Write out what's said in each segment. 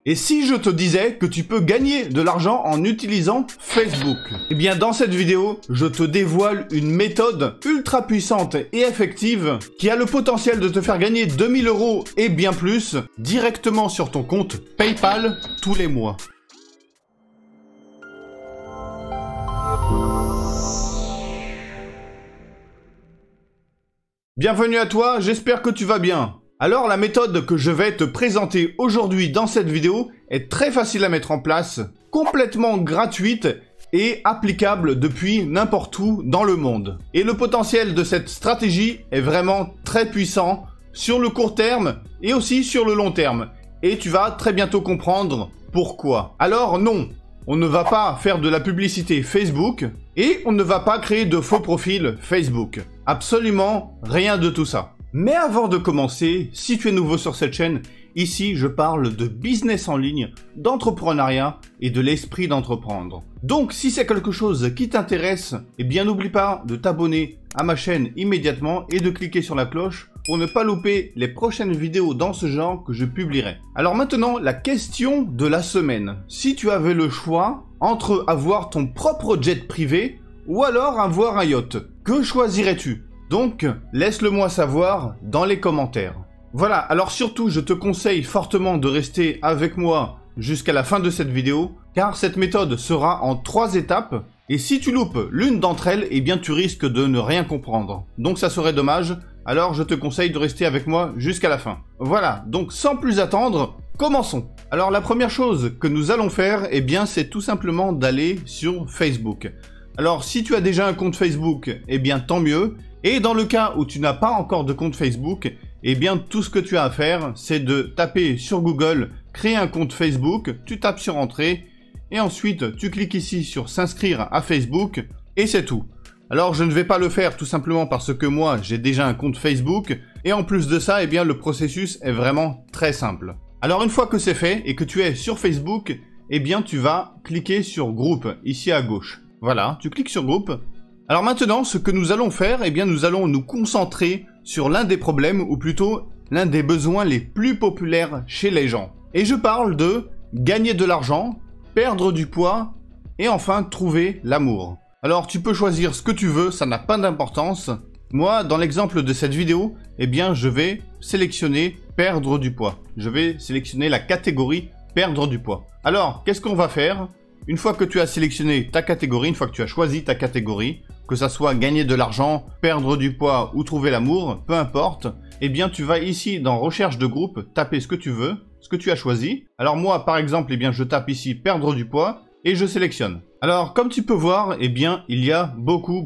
Et si je te disais que tu peux gagner de l'argent en utilisant Facebook? Eh bien dans cette vidéo, je te dévoile une méthode ultra puissante et effective qui a le potentiel de te faire gagner 2000 € et bien plus directement sur ton compte PayPal tous les mois. Bienvenue à toi, j'espère que tu vas bien. Alors la méthode que je vais te présenter aujourd'hui dans cette vidéo est très facile à mettre en place, complètement gratuite et applicable depuis n'importe où dans le monde. Et le potentiel de cette stratégie est vraiment très puissant sur le court terme et aussi sur le long terme. Et tu vas très bientôt comprendre pourquoi. Alors non, on ne va pas faire de la publicité Facebook et on ne va pas créer de faux profils Facebook. Absolument rien de tout ça. Mais avant de commencer, si tu es nouveau sur cette chaîne, ici je parle de business en ligne, d'entrepreneuriat et de l'esprit d'entreprendre. Donc si c'est quelque chose qui t'intéresse, eh bien n'oublie pas de t'abonner à ma chaîne immédiatement et de cliquer sur la cloche pour ne pas louper les prochaines vidéos dans ce genre que je publierai. Alors maintenant, la question de la semaine. Si tu avais le choix entre avoir ton propre jet privé ou alors avoir un yacht, que choisirais-tu ? Donc, laisse-le moi savoir dans les commentaires. Voilà, alors surtout, je te conseille fortement de rester avec moi jusqu'à la fin de cette vidéo, car cette méthode sera en 3 étapes, et si tu loupes l'une d'entre elles, eh bien tu risques de ne rien comprendre. Donc ça serait dommage, alors je te conseille de rester avec moi jusqu'à la fin. Voilà, donc sans plus attendre, commençons. Alors la première chose que nous allons faire, eh bien c'est tout simplement d'aller sur Facebook. Alors si tu as déjà un compte Facebook, eh bien tant mieux. Et dans le cas où tu n'as pas encore de compte Facebook, eh bien tout ce que tu as à faire, c'est de taper sur Google, créer un compte Facebook, tu tapes sur Entrée, et ensuite tu cliques ici sur S'inscrire à Facebook, et c'est tout. Alors je ne vais pas le faire tout simplement parce que moi j'ai déjà un compte Facebook, et en plus de ça, eh bien le processus est vraiment très simple. Alors une fois que c'est fait et que tu es sur Facebook, eh bien tu vas cliquer sur Groupe, ici à gauche. Voilà, tu cliques sur Groupe. Alors maintenant, ce que nous allons faire, eh bien nous allons nous concentrer sur l'un des problèmes, ou plutôt l'un des besoins les plus populaires chez les gens. Et je parle de gagner de l'argent, perdre du poids, et enfin trouver l'amour. Alors tu peux choisir ce que tu veux, ça n'a pas d'importance. Moi, dans l'exemple de cette vidéo, eh bien je vais sélectionner perdre du poids. Je vais sélectionner la catégorie perdre du poids. Alors, qu'est-ce qu'on va faire ? Une fois que tu as sélectionné ta catégorie, une fois que tu as choisi ta catégorie, que ça soit gagner de l'argent, perdre du poids ou trouver l'amour, peu importe, eh bien tu vas ici dans recherche de groupe, taper ce que tu veux, ce que tu as choisi. Alors moi par exemple, eh bien je tape ici perdre du poids et je sélectionne. Alors comme tu peux voir, eh bien il y a beaucoup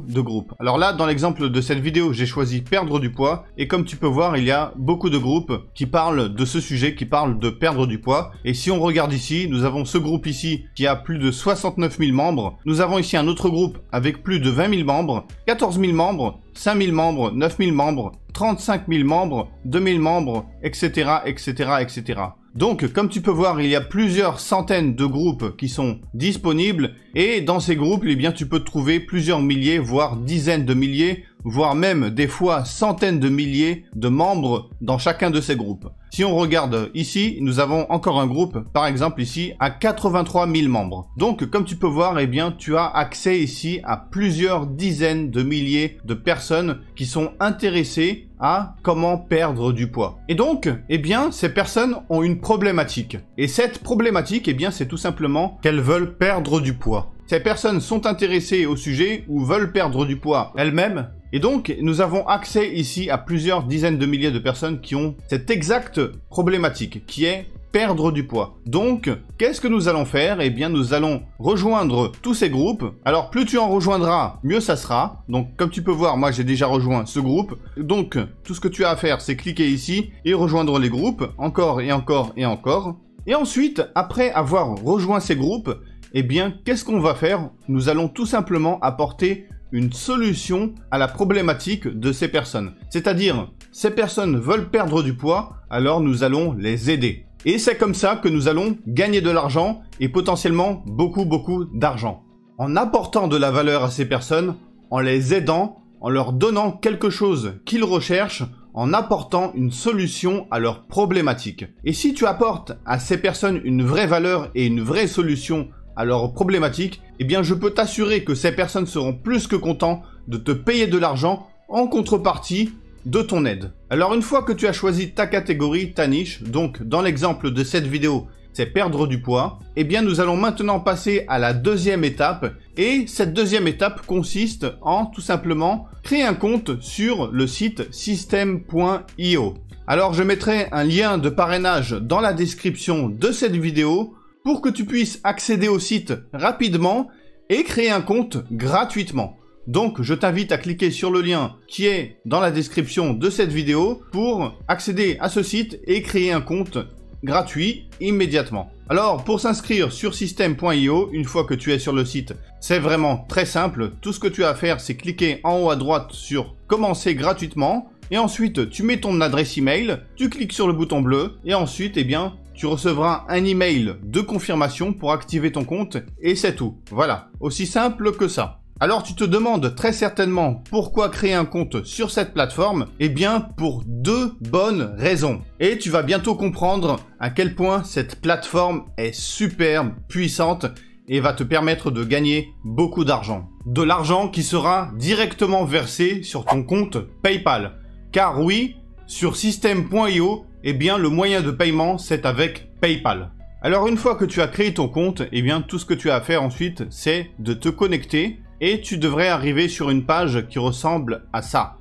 de groupes. Alors là dans l'exemple de cette vidéo, j'ai choisi perdre du poids et comme tu peux voir, il y a beaucoup de groupes qui parlent de ce sujet, qui parlent de perdre du poids. Et si on regarde ici, nous avons ce groupe ici qui a plus de 69 000 membres. Nous avons ici un autre groupe avec plus de 20 000 membres, 14 000 membres, 5 000 membres, 9 000 membres, 35 000 membres, 2 000 membres, etc., etc., etc. Donc, comme tu peux voir, il y a plusieurs centaines de groupes qui sont disponibles et dans ces groupes, eh bien, tu peux trouver plusieurs milliers, voire dizaines de milliers, voire même des fois centaines de milliers de membres dans chacun de ces groupes. Si on regarde ici, nous avons encore un groupe, par exemple ici, à 83 000 membres. Donc, comme tu peux voir, eh bien, tu as accès ici à plusieurs dizaines de milliers de personnes qui sont intéressées à comment perdre du poids. Et donc, eh bien, ces personnes ont une problématique. Et cette problématique, eh bien, c'est tout simplement qu'elles veulent perdre du poids. Ces personnes sont intéressées au sujet ou veulent perdre du poids elles-mêmes. Et donc, nous avons accès ici à plusieurs dizaines de milliers de personnes qui ont cette exacte problématique, qui est perdre du poids. Donc, qu'est-ce que nous allons faire ? Eh bien, nous allons rejoindre tous ces groupes. Alors, plus tu en rejoindras, mieux ça sera. Donc, comme tu peux voir, moi, j'ai déjà rejoint ce groupe. Donc, tout ce que tu as à faire, c'est cliquer ici et rejoindre les groupes, encore et encore et encore. Et ensuite, après avoir rejoint ces groupes, eh bien, qu'est-ce qu'on va faire ? Nous allons tout simplement apporter une solution à la problématique de ces personnes. C'est-à-dire, ces personnes veulent perdre du poids, alors nous allons les aider. Et c'est comme ça que nous allons gagner de l'argent et potentiellement beaucoup d'argent. En apportant de la valeur à ces personnes, en les aidant, en leur donnant quelque chose qu'ils recherchent, en apportant une solution à leurs problématiques. Et si tu apportes à ces personnes une vraie valeur et une vraie solution à leurs problématiques, eh bien je peux t'assurer que ces personnes seront plus que contents de te payer de l'argent en contrepartie de ton aide. Alors une fois que tu as choisi ta catégorie, ta niche, donc dans l'exemple de cette vidéo, c'est perdre du poids, eh bien nous allons maintenant passer à la deuxième étape, et cette deuxième étape consiste en tout simplement créer un compte sur le site system.io. Alors je mettrai un lien de parrainage dans la description de cette vidéo pour que tu puisses accéder au site rapidement et créer un compte gratuitement. Donc je t'invite à cliquer sur le lien qui est dans la description de cette vidéo pour accéder à ce site et créer un compte gratuit immédiatement. Alors pour s'inscrire sur system.io, une fois que tu es sur le site, c'est vraiment très simple. Tout ce que tu as à faire, c'est cliquer en haut à droite sur commencer gratuitement et ensuite tu mets ton adresse email, tu cliques sur le bouton bleu et ensuite eh bien tu recevras un email de confirmation pour activer ton compte et c'est tout. Voilà, aussi simple que ça. Alors tu te demandes très certainement pourquoi créer un compte sur cette plateforme? Eh bien pour deux bonnes raisons. Et tu vas bientôt comprendre à quel point cette plateforme est super puissante et va te permettre de gagner beaucoup d'argent. De l'argent qui sera directement versé sur ton compte PayPal. Car oui, sur system.io, eh bien le moyen de paiement c'est avec PayPal. Alors une fois que tu as créé ton compte, eh bien tout ce que tu as à faire ensuite c'est de te connecter et tu devrais arriver sur une page qui ressemble à ça.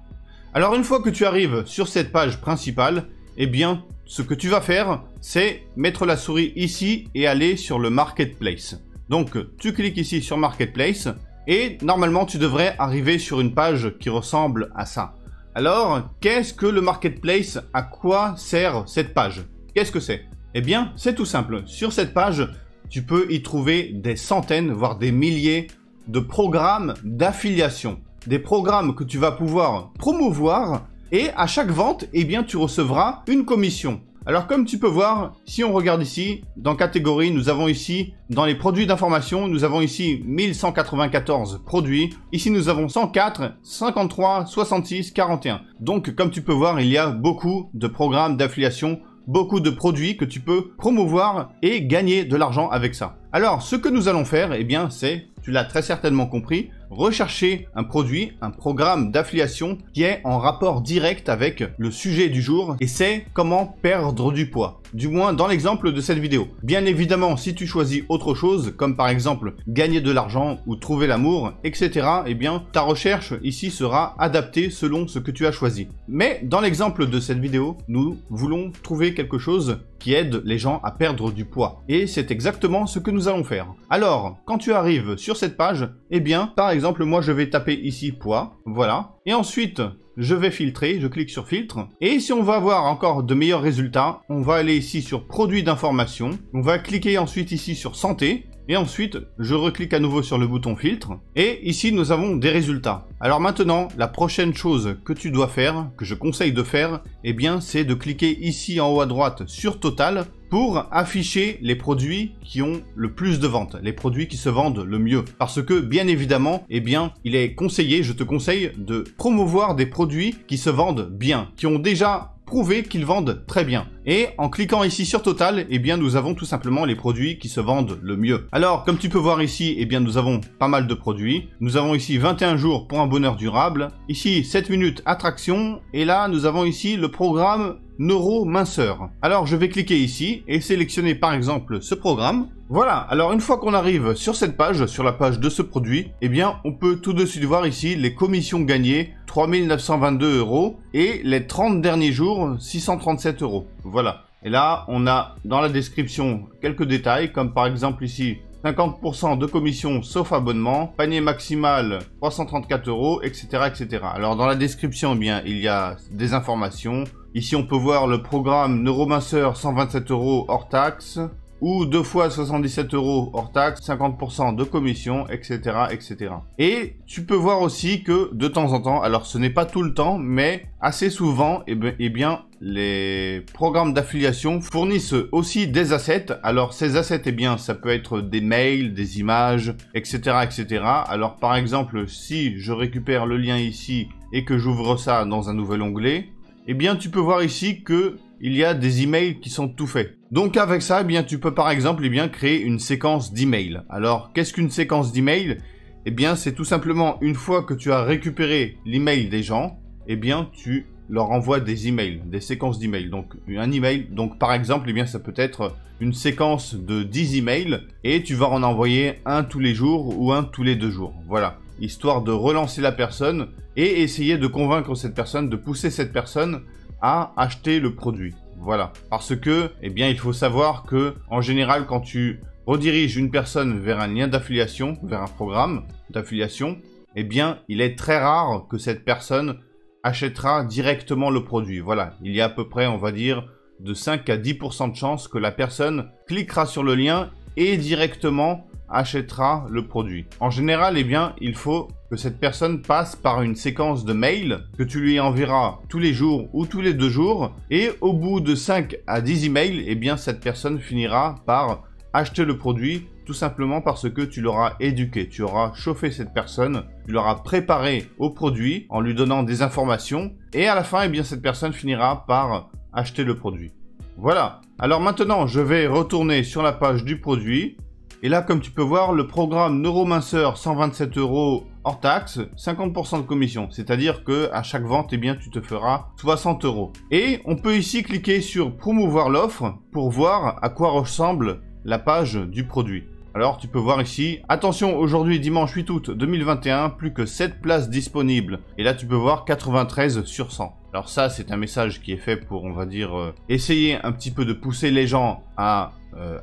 Alors une fois que tu arrives sur cette page principale, eh bien ce que tu vas faire c'est mettre la souris ici et aller sur le Marketplace. Donc tu cliques ici sur Marketplace et normalement tu devrais arriver sur une page qui ressemble à ça. Alors qu'est-ce que le Marketplace? À quoi sert cette page? Qu'est-ce que c'est? Eh bien c'est tout simple. Sur cette page tu peux y trouver des centaines voire des milliers de programmes d'affiliation, des programmes que tu vas pouvoir promouvoir et à chaque vente, eh bien, tu recevras une commission. Alors comme tu peux voir, si on regarde ici, dans catégorie, nous avons ici, dans les produits d'information, nous avons ici 1194 produits. Ici, nous avons 104, 53, 66, 41. Donc, comme tu peux voir, il y a beaucoup de programmes d'affiliation, beaucoup de produits que tu peux promouvoir et gagner de l'argent avec ça. Alors, ce que nous allons faire, eh bien, c'est, tu l'as très certainement compris, rechercher un produit, un programme d'affiliation qui est en rapport direct avec le sujet du jour et c'est comment perdre du poids. Du moins dans l'exemple de cette vidéo. Bien évidemment, si tu choisis autre chose, comme par exemple gagner de l'argent ou trouver l'amour, etc., eh bien ta recherche ici sera adaptée selon ce que tu as choisi. Mais dans l'exemple de cette vidéo, nous voulons trouver quelque chose qui aide les gens à perdre du poids. Et c'est exactement ce que nous allons faire. Alors, quand tu arrives sur cette page, eh bien, par exemple, moi je vais taper ici poids, voilà. Et ensuite, je vais filtrer, je clique sur filtre. Et si on va avoir encore de meilleurs résultats, on va aller ici sur produits d'information. On va cliquer ensuite ici sur santé. Et ensuite, je reclique à nouveau sur le bouton filtre. Et ici, nous avons des résultats. Alors maintenant, la prochaine chose que tu dois faire, que je conseille de faire, eh bien, c'est de cliquer ici en haut à droite sur Total pour afficher les produits qui ont le plus de ventes, les produits qui se vendent le mieux. Parce que, bien évidemment, eh bien, il est conseillé, je te conseille de promouvoir des produits qui se vendent bien, qui ont déjà prouver qu'ils vendent très bien. Et en cliquant ici sur Total, eh bien nous avons tout simplement les produits qui se vendent le mieux. Alors, comme tu peux voir ici, eh bien nous avons pas mal de produits. Nous avons ici 21 jours pour un bonheur durable. Ici 7 minutes attraction. Et là, nous avons ici le programme Neurominceur. Alors, je vais cliquer ici et sélectionner par exemple ce programme. Voilà, alors une fois qu'on arrive sur cette page, sur la page de ce produit, eh bien on peut tout de suite voir ici les commissions gagnées, 3 922 € et les 30 derniers jours, 637 €. Voilà. Et là, on a dans la description quelques détails, comme par exemple ici, 50% de commission sauf abonnement, panier maximal 334 €, etc., etc. Alors dans la description, eh bien, il y a des informations. Ici, on peut voir le programme Neurominceur 127 € hors taxe, ou 2 fois 77 € hors taxe, 50% de commission, etc., etc. Et tu peux voir aussi que de temps en temps, alors ce n'est pas tout le temps, mais assez souvent, eh bien les programmes d'affiliation fournissent aussi des assets. Alors ces assets, eh bien, ça peut être des mails, des images, etc., etc. Alors par exemple, si je récupère le lien ici et que j'ouvre ça dans un nouvel onglet, eh bien tu peux voir ici que il y a des emails qui sont tout faits. Donc avec ça, eh bien tu peux par exemple créer une séquence d'emails. Alors qu'est-ce qu'une séquence d'emails? Eh bien c'est tout simplement une fois que tu as récupéré l'email des gens, eh bien tu leur envoies des emails, des séquences d'emails. Donc un email, donc par exemple, eh bien ça peut être une séquence de 10 emails et tu vas en envoyer un tous les jours ou un tous les 2 jours. Voilà, histoire de relancer la personne et essayer de convaincre cette personne, de pousser cette personne à acheter le produit. Voilà, parce que, eh bien, il faut savoir que, en général, quand tu rediriges une personne vers un lien d'affiliation, vers un programme d'affiliation, eh bien, il est très rare que cette personne achètera directement le produit. Voilà, il y a à peu près, on va dire, de 5 à 10% de chances que la personne cliquera sur le lien et directement achètera le produit. En général, eh bien, il faut que cette personne passe par une séquence de mails que tu lui enverras tous les jours ou tous les 2 jours et au bout de 5 à 10 emails, eh bien, cette personne finira par acheter le produit tout simplement parce que tu l'auras éduqué, tu auras chauffé cette personne, tu l'auras préparé au produit en lui donnant des informations et à la fin, eh bien, cette personne finira par acheter le produit. Voilà. Alors maintenant, je vais retourner sur la page du produit. Et là, comme tu peux voir, le programme Neurominceur 127 € hors taxe, 50% de commission. C'est-à-dire que à chaque vente, eh bien, tu te feras 60 €. Et on peut ici cliquer sur promouvoir l'offre pour voir à quoi ressemble la page du produit. Alors, tu peux voir ici, attention, aujourd'hui, dimanche 8 août 2021, plus que 7 places disponibles. Et là, tu peux voir 93 sur 100. Alors ça, c'est un message qui est fait pour, on va dire, essayer un petit peu de pousser les gens à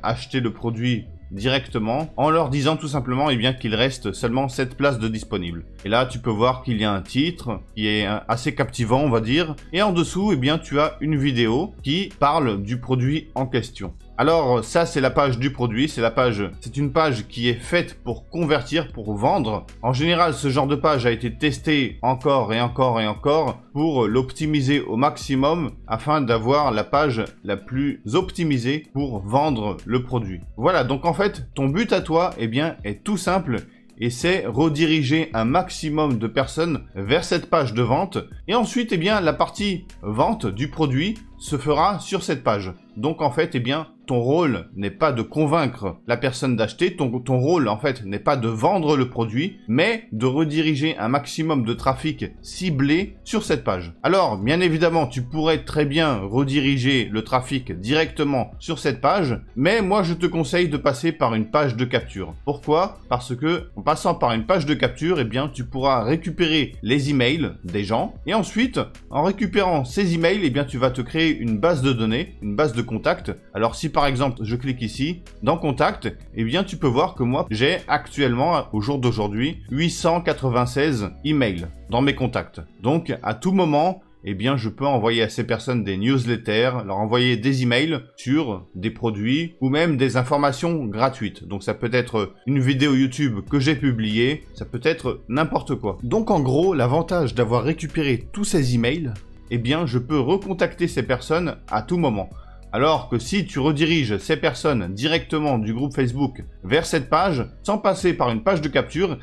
acheter le produit directement en leur disant tout simplement bien qu'il reste seulement 7 places de disponibles. Et là tu peux voir qu'il y a un titre qui est assez captivant, on va dire, et en dessous bien tu as une vidéo qui parle du produit en question. Alors ça c'est la page du produit, c'est une page qui est faite pour convertir, pour vendre. En général ce genre de page a été testé encore et encore et encore pour l'optimiser au maximum afin d'avoir la page la plus optimisée pour vendre le produit. Voilà, donc en fait ton but à toi est tout simple. Et c'est rediriger un maximum de personnes vers cette page de vente. Et ensuite, la partie vente du produit se fera sur cette page. Donc en fait, ton rôle n'est pas de convaincre la personne d'acheter, ton rôle en fait n'est pas de vendre le produit, mais de rediriger un maximum de trafic ciblé sur cette page. Alors, bien évidemment, tu pourrais très bien rediriger le trafic directement sur cette page, mais moi je te conseille de passer par une page de capture. Pourquoi? Parce que en passant par une page de capture, tu pourras récupérer les emails des gens, et ensuite, en récupérant ces emails, tu vas te créer une base de données, une base de contacts. Alors si par exemple je clique ici dans contact, tu peux voir que moi j'ai actuellement au jour d'aujourd'hui 896 emails dans mes contacts. Donc à tout moment je peux envoyer à ces personnes des newsletters, leur envoyer des emails sur des produits ou même des informations gratuites. Donc ça peut être une vidéo YouTube que j'ai publiée, ça peut être n'importe quoi. Donc en gros, l'avantage d'avoir récupéré tous ces emails, je peux recontacter ces personnes à tout moment. Alors que si tu rediriges ces personnes directement du groupe Facebook vers cette page, sans passer par une page de capture,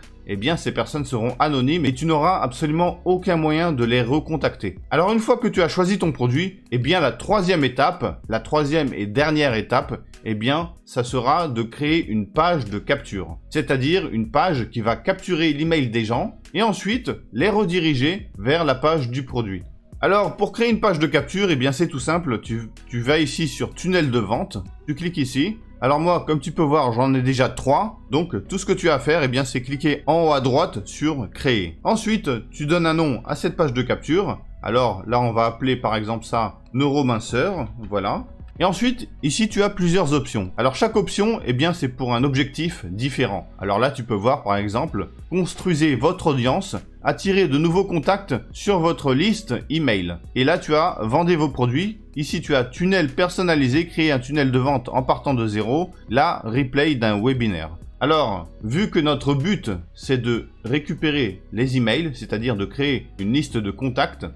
ces personnes seront anonymes et tu n'auras absolument aucun moyen de les recontacter. Alors une fois que tu as choisi ton produit, la troisième étape, la troisième et dernière étape, ça sera de créer une page de capture. C'est-à-dire une page qui va capturer l'email des gens et ensuite les rediriger vers la page du produit. Alors, pour créer une page de capture, c'est tout simple. Tu vas ici sur tunnel de vente. Tu cliques ici. Alors moi, comme tu peux voir, j'en ai déjà 3. Donc, tout ce que tu as à faire, c'est cliquer en haut à droite sur créer. Ensuite, tu donnes un nom à cette page de capture. Alors là, on va appeler par exemple ça Neurominceur. Voilà. Et ensuite, ici, tu as plusieurs options. Alors, chaque option, c'est pour un objectif différent. Alors là, tu peux voir, par exemple, construisez votre audience, attirez de nouveaux contacts sur votre liste email. Et là, tu as vendez vos produits. Ici, tu as tunnel personnalisé, créer un tunnel de vente en partant de zéro. Là, replay d'un webinaire. Alors, vu que notre but, c'est de récupérer les emails, c'est-à-dire de créer une liste de contacts,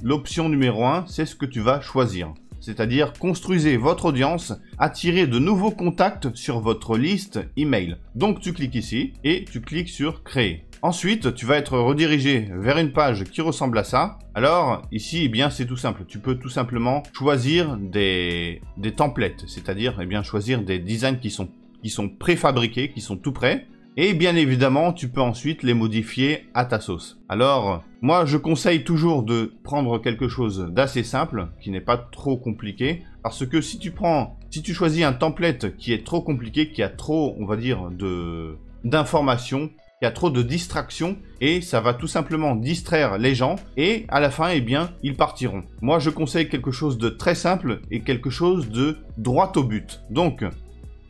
l'option numéro 1, c'est ce que tu vas choisir. C'est-à-dire construisez votre audience, attirez de nouveaux contacts sur votre liste email. Donc tu cliques ici et tu cliques sur créer. Ensuite, tu vas être redirigé vers une page qui ressemble à ça. Alors, ici, eh bien, c'est tout simple. Tu peux tout simplement choisir des templates, c'est-à-dire, eh bien, choisir des designs qui sont préfabriqués, qui sont tout prêts. Et bien évidemment, tu peux ensuite les modifier à ta sauce. Alors, moi, je conseille toujours de prendre quelque chose d'assez simple, qui n'est pas trop compliqué. Parce que si tu choisis un template qui est trop compliqué, qui a trop, on va dire, d'informations, qui a trop de distractions, et ça va tout simplement distraire les gens, et à la fin, eh bien, ils partiront. Moi, je conseille quelque chose de très simple, et quelque chose de droit au but. Donc,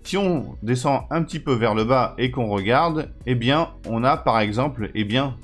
si on descend un petit peu vers le bas et qu'on regarde, eh bien, on a par exemple, eh bien,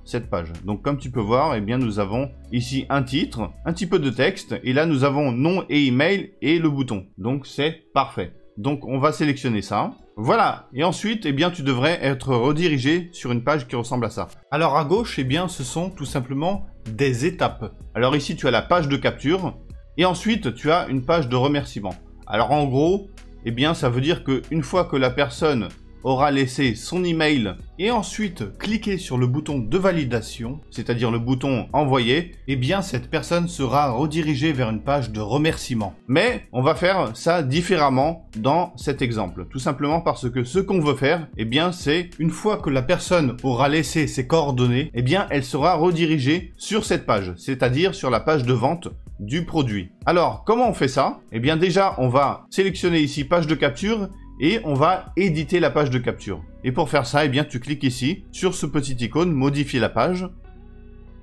cette page. Donc, comme tu peux voir, eh bien, nous avons ici un titre, un petit peu de texte, et là, nous avons nom et email et le bouton. Donc, c'est parfait. Donc, on va sélectionner ça. Voilà. Et ensuite, eh bien, tu devrais être redirigé sur une page qui ressemble à ça. Alors, à gauche, eh bien, ce sont tout simplement des étapes. Alors, ici, tu as la page de capture, et ensuite, tu as une page de remerciement. Alors, en gros, eh bien, ça veut dire qu'une fois que la personne aura laissé son email et ensuite cliqué sur le bouton de validation, c'est-à-dire le bouton envoyer, eh bien, cette personne sera redirigée vers une page de remerciement. Mais on va faire ça différemment dans cet exemple. Tout simplement parce que ce qu'on veut faire, eh bien, c'est une fois que la personne aura laissé ses coordonnées, eh bien, elle sera redirigée sur cette page, c'est-à-dire sur la page de vente du produit. Alors, comment on fait ça? Eh bien, déjà, on va sélectionner ici page de capture et on va éditer la page de capture. Et pour faire ça, eh bien, tu cliques ici sur ce petit icône, modifier la page.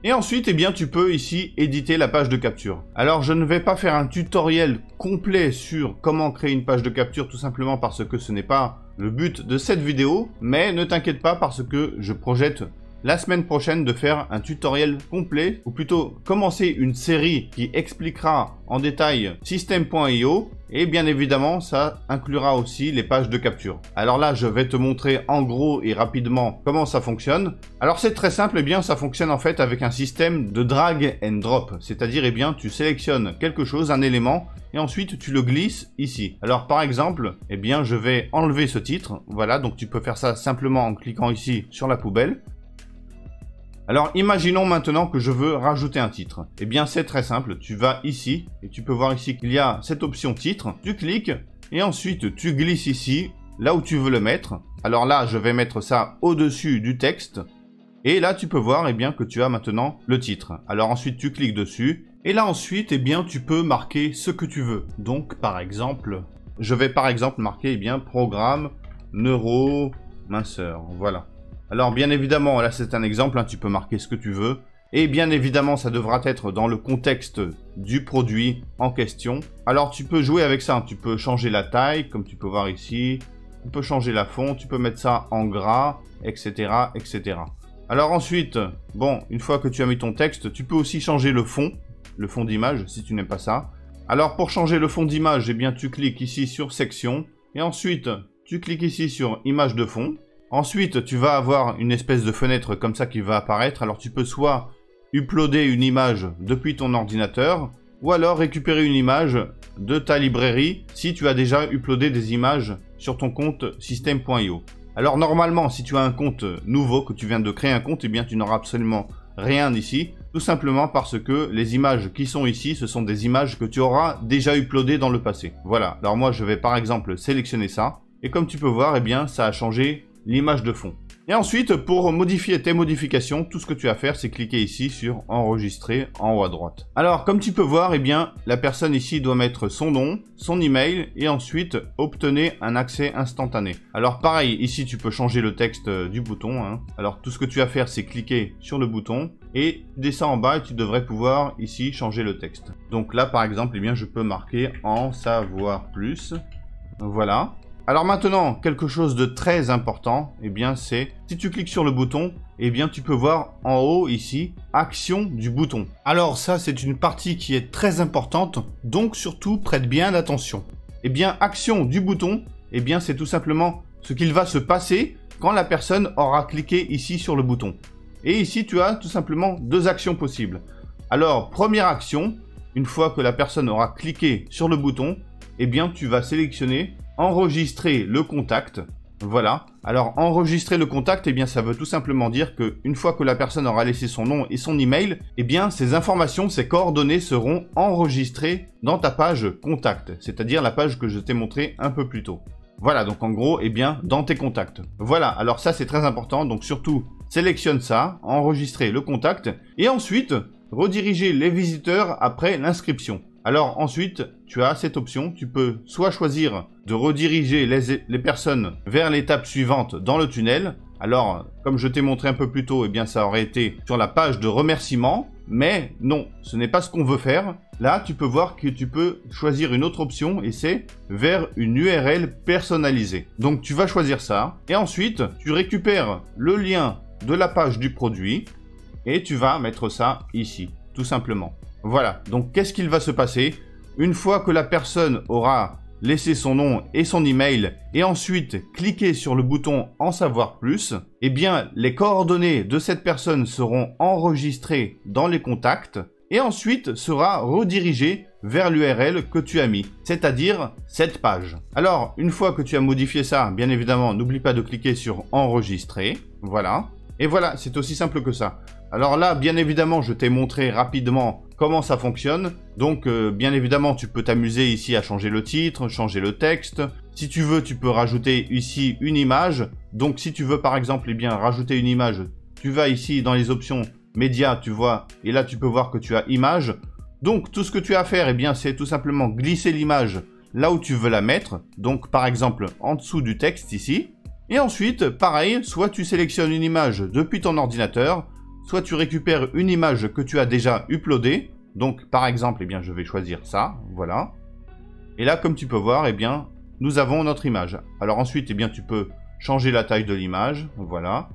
Et ensuite, eh bien, tu peux ici éditer la page de capture. Alors, je ne vais pas faire un tutoriel complet sur comment créer une page de capture, tout simplement parce que ce n'est pas le but de cette vidéo. Mais ne t'inquiète pas parce que je projette la semaine prochaine de faire un tutoriel complet, ou plutôt commencer une série qui expliquera en détail Systeme.io, et bien évidemment ça inclura aussi les pages de capture. Alors là je vais te montrer en gros et rapidement comment ça fonctionne. Alors c'est très simple, et bien ça fonctionne en fait avec un système de drag and drop, c'est-à-dire et bien tu sélectionnes quelque chose, un élément, et ensuite tu le glisses ici. Alors par exemple, eh bien je vais enlever ce titre, voilà, donc tu peux faire ça simplement en cliquant ici sur la poubelle. Alors, imaginons maintenant que je veux rajouter un titre. Eh bien, c'est très simple. Tu vas ici et tu peux voir ici qu'il y a cette option titre. Tu cliques et ensuite tu glisses ici, là où tu veux le mettre. Alors là, je vais mettre ça au-dessus du texte. Et là, tu peux voir eh bien, que tu as maintenant le titre. Alors ensuite, tu cliques dessus. Et là ensuite, eh bien, tu peux marquer ce que tu veux. Donc, par exemple, je vais par exemple marquer eh bien, programme neurominceur. Voilà. Alors bien évidemment, là c'est un exemple, hein, tu peux marquer ce que tu veux. Et bien évidemment, ça devra être dans le contexte du produit en question. Alors tu peux jouer avec ça, hein. Tu peux changer la taille, comme tu peux voir ici. Tu peux changer la fond, tu peux mettre ça en gras, etc., etc. Alors ensuite, bon, une fois que tu as mis ton texte, tu peux aussi changer le fond d'image, si tu n'aimes pas ça. Alors pour changer le fond d'image, eh bien tu cliques ici sur section. Et ensuite, tu cliques ici sur image de fond. Ensuite, tu vas avoir une espèce de fenêtre comme ça qui va apparaître. Alors, tu peux soit uploader une image depuis ton ordinateur, ou alors récupérer une image de ta librairie si tu as déjà uploadé des images sur ton compte Systeme.io. Alors, normalement, si tu as un compte nouveau, que tu viens de créer un compte, eh bien, tu n'auras absolument rien ici. Tout simplement parce que les images qui sont ici, ce sont des images que tu auras déjà uploadées dans le passé. Voilà. Alors, moi, je vais par exemple sélectionner ça. Et comme tu peux voir, eh bien, ça a changé l'image de fond. Et ensuite, pour modifier tes modifications, tout ce que tu as à faire, c'est cliquer ici sur enregistrer en haut à droite. Alors, comme tu peux voir, eh bien, la personne ici doit mettre son nom, son email et ensuite obtenir un accès instantané. Alors, pareil, ici, tu peux changer le texte du bouton, hein. Alors, tout ce que tu as à faire, c'est cliquer sur le bouton et tu descends en bas et tu devrais pouvoir ici changer le texte. Donc là, par exemple, eh bien, je peux marquer en savoir plus. Voilà. Alors maintenant, quelque chose de très important, eh bien c'est, si tu cliques sur le bouton, eh bien tu peux voir en haut ici, action du bouton. Alors ça, c'est une partie qui est très importante, donc surtout prête bien attention. Eh bien, action du bouton, eh bien c'est tout simplement ce qu'il va se passer quand la personne aura cliqué ici sur le bouton. Et ici, tu as tout simplement deux actions possibles. Alors, première action, une fois que la personne aura cliqué sur le bouton, eh bien tu vas sélectionner enregistrer le contact. Voilà. Alors, enregistrer le contact, eh bien, ça veut tout simplement dire que une fois que la personne aura laissé son nom et son email, eh bien, ces informations, ces coordonnées seront enregistrées dans ta page contact, c'est-à-dire la page que je t'ai montrée un peu plus tôt. Voilà, donc en gros, eh bien, dans tes contacts. Voilà, alors ça, c'est très important, donc surtout, sélectionne ça, enregistrer le contact, et ensuite, rediriger les visiteurs après l'inscription. Alors ensuite, tu as cette option, tu peux soit choisir de rediriger les personnes vers l'étape suivante dans le tunnel. Alors, comme je t'ai montré un peu plus tôt, eh bien ça aurait été sur la page de remerciement, mais non, ce n'est pas ce qu'on veut faire. Là, tu peux voir que tu peux choisir une autre option et c'est vers une URL personnalisée. Donc tu vas choisir ça et ensuite, tu récupères le lien de la page du produit et tu vas mettre ça ici, tout simplement. Voilà, donc qu'est-ce qu'il va se passer? Une fois que la personne aura laissé son nom et son email et ensuite cliqué sur le bouton en savoir plus, eh bien les coordonnées de cette personne seront enregistrées dans les contacts et ensuite sera redirigée vers l'URL que tu as mis, c'est-à-dire cette page. Alors, une fois que tu as modifié ça, bien évidemment, n'oublie pas de cliquer sur enregistrer, voilà. Et voilà, c'est aussi simple que ça. Alors là, bien évidemment, je t'ai montré rapidement comment ça fonctionne. Donc, bien évidemment, tu peux t'amuser ici à changer le titre, changer le texte. Si tu veux, tu peux rajouter ici une image. Donc, si tu veux, par exemple, eh bien, rajouter une image, tu vas ici dans les options médias, tu vois, et là, tu peux voir que tu as image. Donc, tout ce que tu as à faire, eh bien, c'est tout simplement glisser l'image là où tu veux la mettre. Donc, par exemple, en dessous du texte ici. Et ensuite, pareil, soit tu sélectionnes une image depuis ton ordinateur, soit tu récupères une image que tu as déjà uploadée. Donc, par exemple, eh bien, je vais choisir ça, voilà. Et là, comme tu peux voir, eh bien, nous avons notre image. Alors ensuite, eh bien, tu peux changer la taille de l'image, voilà.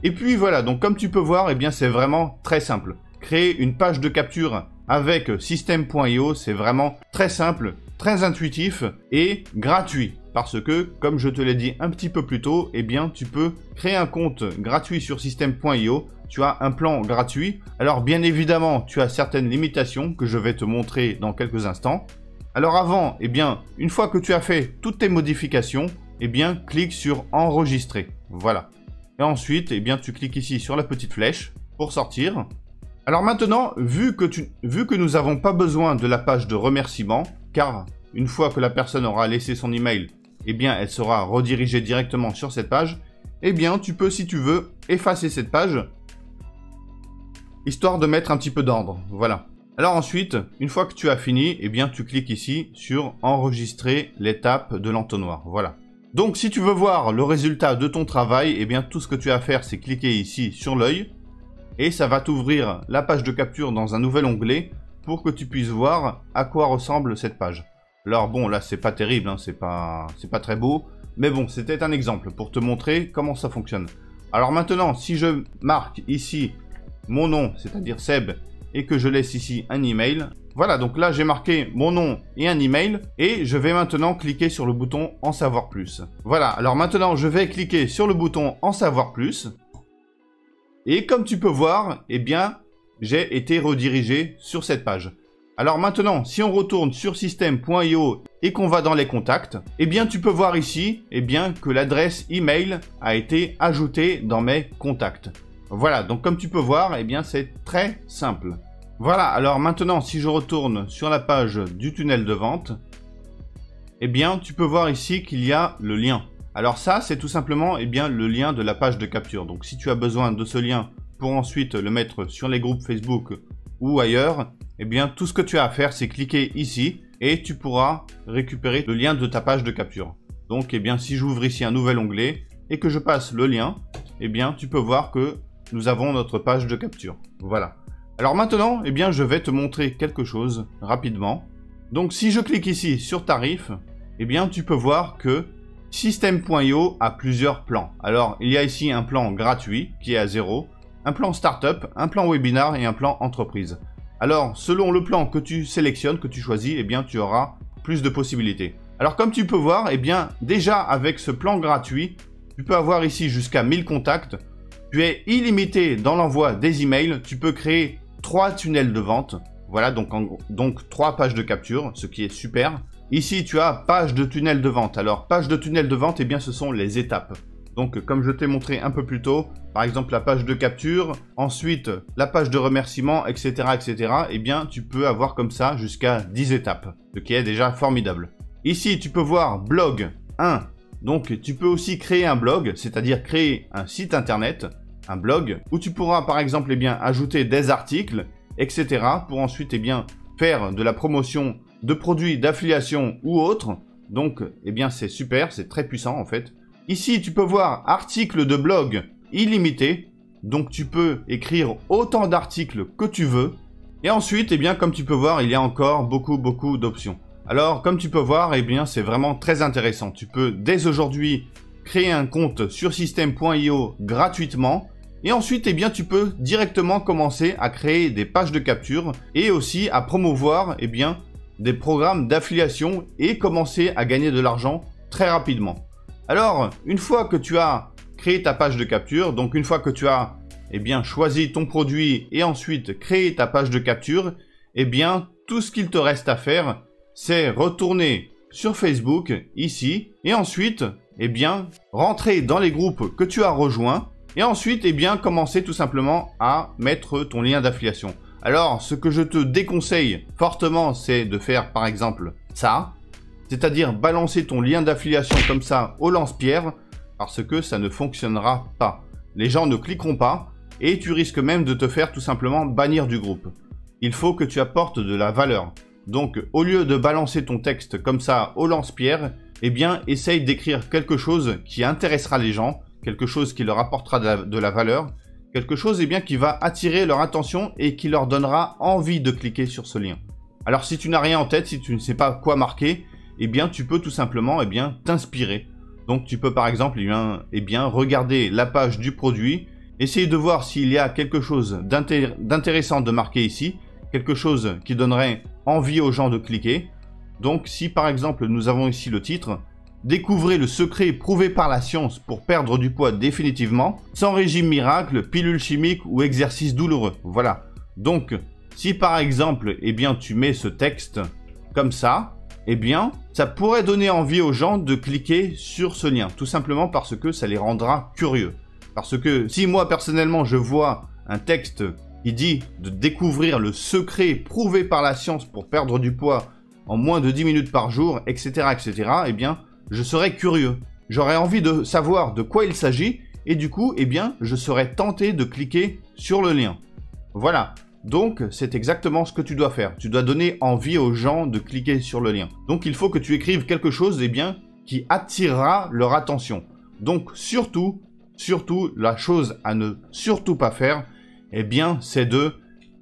Et puis voilà, donc comme tu peux voir, eh bien, c'est vraiment très simple. Créer une page de capture avec Systeme.io, c'est vraiment très simple, très intuitif et gratuit. Parce que, comme je te l'ai dit un petit peu plus tôt, eh bien, tu peux créer un compte gratuit sur Systeme.io. Tu as un plan gratuit. Alors, bien évidemment, tu as certaines limitations que je vais te montrer dans quelques instants. Alors avant, eh bien, une fois que tu as fait toutes tes modifications, eh bien, clique sur enregistrer. Voilà. Et ensuite, eh bien, tu cliques ici sur la petite flèche pour sortir. Alors maintenant, vu que nous n'avons pas besoin de la page de remerciement, car une fois que la personne aura laissé son email, eh bien, elle sera redirigée directement sur cette page, eh bien, tu peux, si tu veux, effacer cette page, histoire de mettre un petit peu d'ordre, voilà. Alors ensuite, une fois que tu as fini, eh bien, tu cliques ici sur enregistrer l'étape de l'entonnoir, voilà. Donc, si tu veux voir le résultat de ton travail, eh bien, tout ce que tu as à faire, c'est cliquer ici sur l'œil, et ça va t'ouvrir la page de capture dans un nouvel onglet pour que tu puisses voir à quoi ressemble cette page. Alors bon, là, c'est pas terrible, hein, c'est pas très beau, mais bon, c'était un exemple pour te montrer comment ça fonctionne. Alors maintenant, si je marque ici mon nom, c'est-à-dire Seb, et que je laisse ici un email, voilà, donc là, j'ai marqué mon nom et un email, et je vais maintenant cliquer sur le bouton en savoir plus. Voilà, alors maintenant, je vais cliquer sur le bouton en savoir plus, et comme tu peux voir, eh bien, j'ai été redirigé sur cette page. Alors maintenant, si on retourne sur Systeme.io et qu'on va dans les contacts, eh bien tu peux voir ici eh bien, que l'adresse email a été ajoutée dans mes contacts. Voilà, donc comme tu peux voir, eh bien c'est très simple. Voilà, alors maintenant si je retourne sur la page du tunnel de vente, eh bien tu peux voir ici qu'il y a le lien. Alors ça, c'est tout simplement eh bien, le lien de la page de capture. Donc si tu as besoin de ce lien pour ensuite le mettre sur les groupes Facebook ou ailleurs, eh bien, tout ce que tu as à faire, c'est cliquer ici et tu pourras récupérer le lien de ta page de capture. Donc, eh bien, si j'ouvre ici un nouvel onglet et que je passe le lien, eh bien, tu peux voir que nous avons notre page de capture. Voilà. Alors maintenant, eh bien, je vais te montrer quelque chose rapidement. Donc, si je clique ici sur tarif, eh bien, tu peux voir que Systeme.io a plusieurs plans. Alors, il y a ici un plan gratuit qui est à 0, un plan startup, un plan webinar et un plan entreprise. Alors, selon le plan que tu sélectionnes, que tu choisis, eh bien, tu auras plus de possibilités. Alors, comme tu peux voir, eh bien, déjà avec ce plan gratuit, tu peux avoir ici jusqu'à 1000 contacts. Tu es illimité dans l'envoi des emails. Tu peux créer 3 tunnels de vente. Voilà, donc 3 pages de capture, ce qui est super. Ici, tu as page de tunnel de vente. Alors, page de tunnel de vente, eh bien, ce sont les étapes. Donc, comme je t'ai montré un peu plus tôt, par exemple, la page de capture, ensuite, la page de remerciement, etc., etc., eh bien, tu peux avoir comme ça jusqu'à 10 étapes, ce qui est déjà formidable. Ici, tu peux voir blog 1. Donc, tu peux aussi créer un blog, c'est-à-dire créer un site internet, un blog, où tu pourras, par exemple, eh bien, ajouter des articles, etc., pour ensuite, eh bien, faire de la promotion de produits d'affiliation ou autres. Donc, eh bien, c'est super, c'est très puissant, en fait. Ici, tu peux voir articles de blog illimité. Donc, tu peux écrire autant d'articles que tu veux. Et ensuite, eh bien, comme tu peux voir, il y a encore beaucoup d'options. Alors, comme tu peux voir, eh bien, c'est vraiment très intéressant. Tu peux, dès aujourd'hui, créer un compte sur Systeme.io gratuitement. Et ensuite, eh bien, tu peux directement commencer à créer des pages de capture et aussi à promouvoir, eh bien, des programmes d'affiliation et commencer à gagner de l'argent très rapidement. Alors, une fois que tu as créé ta page de capture, donc une fois que tu as eh bien, choisi ton produit et ensuite créé ta page de capture, eh bien, tout ce qu'il te reste à faire, c'est retourner sur Facebook, ici, et ensuite, eh bien, rentrer dans les groupes que tu as rejoints, et ensuite, eh bien, commencer tout simplement à mettre ton lien d'affiliation. Alors, ce que je te déconseille fortement, c'est de faire, par exemple, ça. C'est-à-dire balancer ton lien d'affiliation comme ça au lance-pierre, parce que ça ne fonctionnera pas. Les gens ne cliqueront pas, et tu risques même de te faire tout simplement bannir du groupe. Il faut que tu apportes de la valeur. Donc, au lieu de balancer ton texte comme ça au lance-pierre, eh bien, essaye d'écrire quelque chose qui intéressera les gens, quelque chose qui leur apportera de la valeur, quelque chose eh bien, qui va attirer leur attention et qui leur donnera envie de cliquer sur ce lien. Alors, si tu n'as rien en tête, si tu ne sais pas quoi marquer, eh bien, tu peux tout simplement eh bien, t'inspirer. Donc, tu peux par exemple eh bien, regarder la page du produit, essayer de voir s'il y a quelque chose d'intéressant de marquer ici, quelque chose qui donnerait envie aux gens de cliquer. Donc, si par exemple, nous avons ici le titre « Découvrez le secret prouvé par la science pour perdre du poids définitivement, sans régime miracle, pilule chimique ou exercice douloureux ». Voilà. Donc, si par exemple, eh bien, tu mets ce texte comme ça, eh bien, ça pourrait donner envie aux gens de cliquer sur ce lien, tout simplement parce que ça les rendra curieux. Parce que si moi, personnellement, je vois un texte qui dit de découvrir le secret prouvé par la science pour perdre du poids en moins de 10 minutes par jour, etc., etc., eh bien, je serais curieux. J'aurais envie de savoir de quoi il s'agit et du coup, eh bien, je serais tenté de cliquer sur le lien. Voilà. Donc, c'est exactement ce que tu dois faire. Tu dois donner envie aux gens de cliquer sur le lien. Donc, il faut que tu écrives quelque chose, eh bien, qui attirera leur attention. Donc, surtout, la chose à ne surtout pas faire, eh bien, c'est de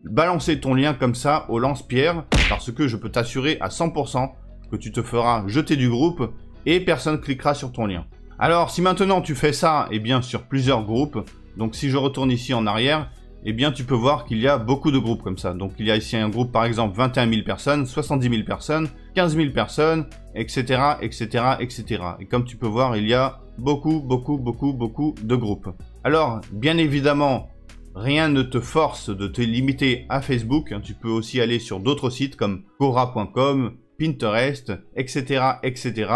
balancer ton lien comme ça au lance-pierre, parce que je peux t'assurer à 100% que tu te feras jeter du groupe et personne cliquera sur ton lien. Alors, si maintenant tu fais ça, eh bien, sur plusieurs groupes, donc si je retourne ici en arrière, eh bien, tu peux voir qu'il y a beaucoup de groupes comme ça. Donc, il y a ici un groupe, par exemple, 21 000 personnes, 70 000 personnes, 15 000 personnes, etc., etc., etc. Et comme tu peux voir, il y a beaucoup de groupes. Alors, bien évidemment, rien ne te force de te limiter à Facebook. Tu peux aussi aller sur d'autres sites comme Quora.com, Pinterest, etc., etc.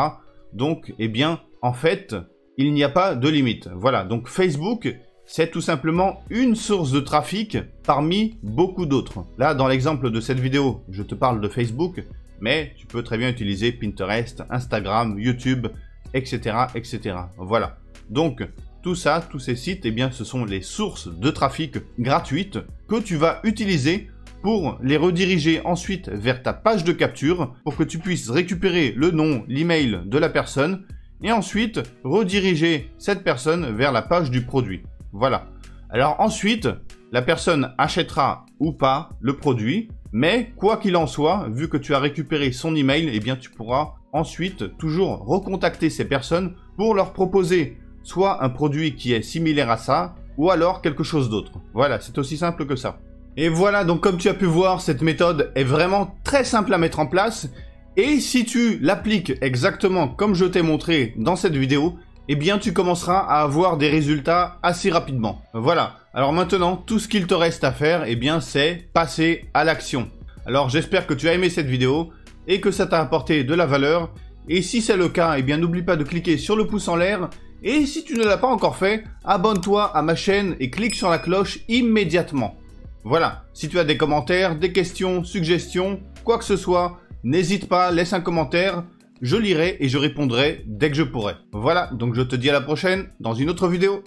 Donc, eh bien, en fait, il n'y a pas de limite. Voilà, donc Facebook, c'est tout simplement une source de trafic parmi beaucoup d'autres. Là, dans l'exemple de cette vidéo, je te parle de Facebook, mais tu peux très bien utiliser Pinterest, Instagram, YouTube, etc., etc. Voilà. Donc, tout ça, tous ces sites, eh bien, ce sont les sources de trafic gratuites que tu vas utiliser pour les rediriger ensuite vers ta page de capture pour que tu puisses récupérer le nom, l'email de la personne et ensuite rediriger cette personne vers la page du produit. Voilà. Alors ensuite, la personne achètera ou pas le produit, mais quoi qu'il en soit, vu que tu as récupéré son email, eh bien tu pourras ensuite toujours recontacter ces personnes pour leur proposer soit un produit qui est similaire à ça, ou alors quelque chose d'autre. Voilà, c'est aussi simple que ça. Et voilà, donc comme tu as pu voir, cette méthode est vraiment très simple à mettre en place. Et si tu l'appliques exactement comme je t'ai montré dans cette vidéo, eh bien tu commenceras à avoir des résultats assez rapidement. Voilà, alors maintenant, tout ce qu'il te reste à faire, eh bien c'est passer à l'action. Alors j'espère que tu as aimé cette vidéo. et que ça t'a apporté de la valeur. Et si c'est le cas, eh bien n'oublie pas de cliquer sur le pouce en l'air. Et si tu ne l'as pas encore fait, abonne-toi à ma chaîne et clique sur la cloche immédiatement. Voilà, si tu as des commentaires, des questions, suggestions, quoi que ce soit, n'hésite pas, laisse un commentaire. Je lirai et je répondrai dès que je pourrai. Voilà, donc je te dis à la prochaine dans une autre vidéo.